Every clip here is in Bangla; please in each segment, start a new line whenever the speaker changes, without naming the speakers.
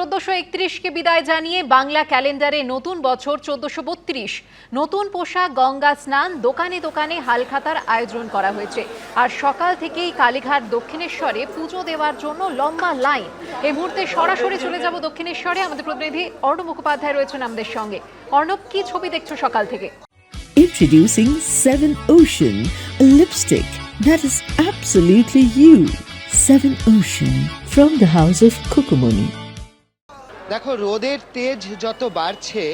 1431কে বিদায় জানিয়ে বাংলা ক্যালেন্ডারে নতুন বছর 1432। নতুন পোশাক, গঙ্গা স্নান, দোকানে দোকানে হালখাতার আয়োজন করা হয়েছে। আর সকাল থেকেই কালীঘাট দক্ষিণেশ্বরে পুজো দেওয়ার জন্য লম্বা লাইন। এই মুহূর্তে সরাসরি চলে যাব দক্ষিণেশ্বরে। আমাদের প্রতিনিধি অর্ণব মুখোপাধ্যায় রয়েছেন আমাদের সঙ্গে। অর্ণব, কি ছবি দেখছো সকাল থেকে?
Introducing Seven Ocean, a lipstick that is absolutely you. Seven Ocean from the house of Kukumuni.
দেখো, রোদের তেজ যত বাড়ছে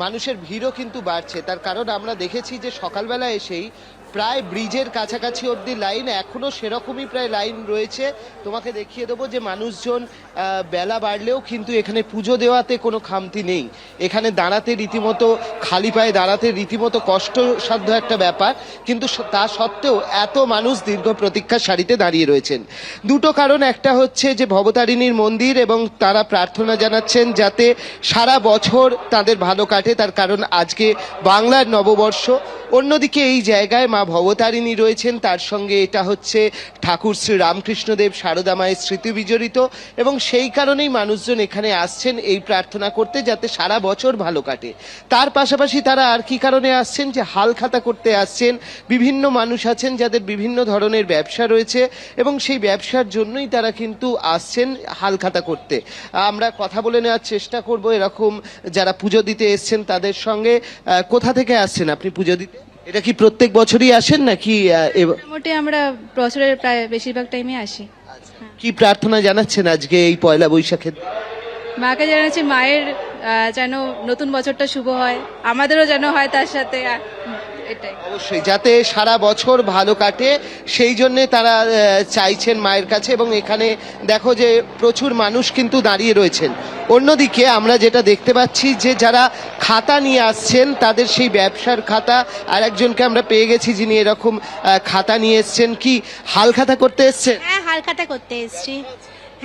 মানুষের ভিড়ও কিন্তু বাড়ছে। তার কারণ আমরা দেখেছি যে সকালবেলা এসেই প্রায় ব্রিজের কাছাকাছি অবধি লাইন, এখনো সেরকমই প্রায় লাইন রয়েছে। তোমাকে দেখিয়ে দেবো যে মানুষজন বেলা বাড়লেও কিন্তু এখানে পুজো দেওয়াতে কোনো খামতি নেই। এখানে দাঁড়াতে রীতিমতো, খালি পায়ে দাঁড়াতে রীতিমতো কষ্টসাধ্য একটা ব্যাপার, কিন্তু তা সত্ত্বেও এত মানুষ দীর্ঘ প্রতীক্ষার সারিতে দাঁড়িয়ে রয়েছেন। দুটো কারণ, একটা হচ্ছে যে ভবতারিণীর মন্দির এবং তারা প্রার্থনা জানাচ্ছেন যাতে সারা বছর তাদের ভালো কাটে, তার কারণ আজকে বাংলার নববর্ষ। অন্যদিকে এই জায়গায় মা ভবতারিণী রয়েছেন, তার সঙ্গে এটা হচ্ছে ঠাকুর শ্রী রামকৃষ্ণদেব সারদা মায়ের স্মৃতি বিজড়িত, এবং সেই কারণেই মানুষজন এখানে আসছেন এই প্রার্থনা করতে যাতে সারা বছর ভালো কাটে। তার পাশাপাশি তারা আর কি কারণে আসছেন, যে হালখাতা করতে আসছেন। বিভিন্ন মানুষ আছেন যাদের বিভিন্ন ধরনের ব্যবসা রয়েছে এবং সেই ব্যবসার জন্যই তারা কিন্তু আসছেন হালখাতা করতে। আমরা কথা বলে নেওয়ার চেষ্টা করব এরকম যারা পুজো দিতে এসছেন তাদের সঙ্গে। কোথা থেকে আসছেন আপনি পুজো দিতে? এটা কি প্রত্যেক বছরই আসেন নাকি?
মোটামুটি আমরা বছরের প্রায় বেশিরভাগ টাইমে আসি।
কি প্রার্থনা জানাচ্ছেন আজকে এই পয়লা বৈশাখের?
মাকে জানাচ্ছি মায়ের যেন নতুন বছরটা শুভ হয়, আমাদেরও যেন হয় তার সাথে। এটাই
অবশ্যই যাতে সারা বছর ভালো কাটে সেই জন্য তারা চাইছেন মায়ের কাছে। এবং এখানে দেখো যে প্রচুর মানুষ কিন্তু দাঁড়িয়ে রয়েছেন। অন্যদিকে আমরা যেটা দেখতে পাচ্ছি যে যারা খাতা নিয়ে আসছেন তাদের সেই ব্যবসার খাতা, আর একজনকে আমরা পেয়ে গেছি যিনি এরকম খাতা নিয়ে এসছেন। কি হালখাতা করতে এসছেন?
হ্যাঁ, হালখাতা করতে এসেছি।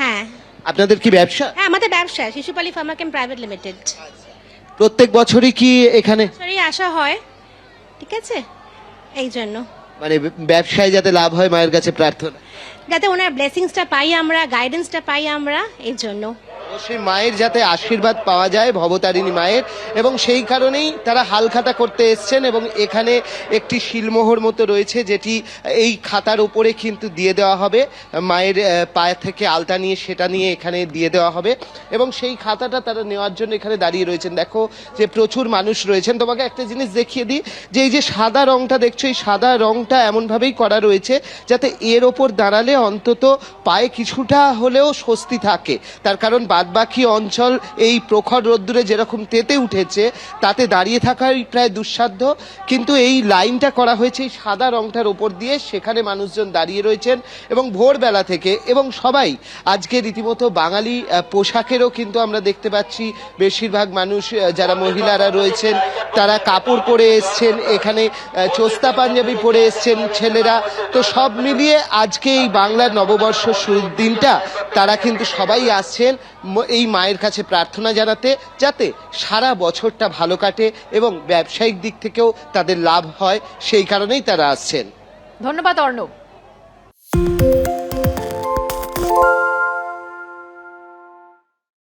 হ্যাঁ।
আপনাদের কি ব্যবসা?
হ্যাঁ, আমাদের ব্যবসা শিশুপালি ফার্মাকেম প্রাইভেট লিমিটেড।
প্রত্যেক বছরই কি এখানে
আসা হয়? ঠিক আছে, এই জন্য
মানে ব্যবসায় যাতে লাভ হয় মায়ের কাছে প্রার্থনা,
যাতে ওনার ব্লেসিংসটা পাই আমরা, গাইডেন্সটা পাই আমরা, এই জন্য।
অবশ্যই মায়ের যাতে আশীর্বাদ পাওয়া যায় ভবতারিণী মায়ের, এবং সেই কারণেই তারা হালখাতা করতে এসছেন। এবং এখানে একটি শিলমোহর মতো রয়েছে যেটি এই খাতার উপরে কিন্তু দিয়ে দেওয়া হবে, মায়ের পায়ে থেকে আলতা নিয়ে সেটা নিয়ে এখানে দিয়ে দেওয়া হবে, এবং সেই খাতাটা তারা নেওয়ার জন্য এখানে দাঁড়িয়ে রয়েছেন। দেখো যে প্রচুর মানুষ রয়েছেন। তোমাকে একটা জিনিস দেখিয়ে দিই, যে এই যে সাদা রংটা দেখছো, এই সাদা রংটা এমনভাবেই করা রয়েছে যাতে এর ওপর দাঁড়ালে অন্তত পায়ে কিছুটা হলেও স্বস্তি থাকে। তার কারণ বাদবাকি অঞ্চল এই প্রখর রোদ্দুরে যেরকম তেতে উঠেছে তাতে দাঁড়িয়ে থাকাই প্রায় দুঃসাধ্য, কিন্তু এই লাইনটা করা হয়েছে এই সাদা রংটার ওপর দিয়ে, সেখানে মানুষজন দাঁড়িয়ে রয়েছেন এবং ভোরবেলা থেকে। এবং সবাই আজকে রীতিমতো বাঙালি পোশাকেরও কিন্তু আমরা দেখতে পাচ্ছি বেশিরভাগ মানুষ যারা মহিলারা রয়েছেন তারা কাপড় পরে এসছেন, এখানে চোস্তা পাঞ্জাবি পরে এসছেন ছেলেরা। তো সব মিলিয়ে আজকে এই বাংলার নববর্ষ শুরুর দিনটা তারা কিন্তু সবাই আসছেন এই মায়ের কাছে প্রার্থনা জানাতে যাতে সারা বছরটা ভালো কাটে এবং ব্যবসায়িক দিক থেকেও তাদের লাভ হয়, সেই কারণেই তারা আসছেন।
ধন্যবাদ অর্ণব।